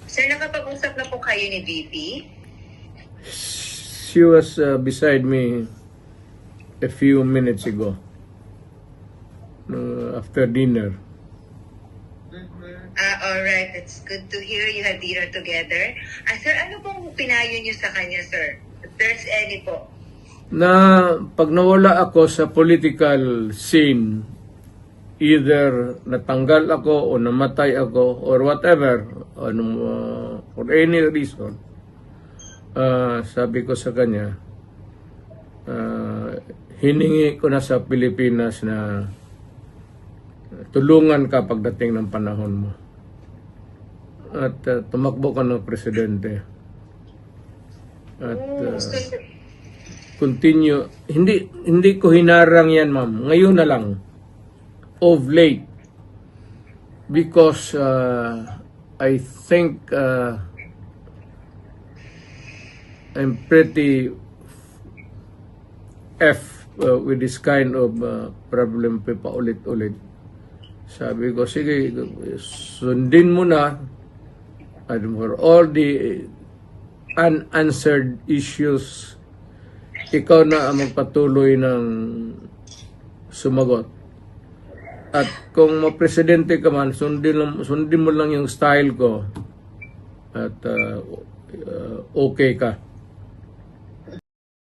Sir, nakapag-usap na po kayo ni VP? She was beside me a few minutes ago, after dinner. Alright. It's good to hear you had dinner together. Sir, ano pong pinayo niyo sa kanya, sir? If there's any po. Na pag nawala ako sa political scene, either natanggal ako o namatay ako or whatever, for any reason, sabi ko sa kanya, hiningi ko na sa Pilipinas na tulungan ka pagdating ng panahon mo. At tumakbo ka ng presidente. At continue. Hindi ko hinarang yan, ma'am. Ngayon na lang. Of late. Because I think I'm pretty with this kind of problem pa ulit-ulit. Sabi ko, sige, sundin mo na for all the unanswered issues, ikaw na ang magpatuloy ng sumagot. At kung mapresidente ka man, sundin mo lang yung style ko at okay ka.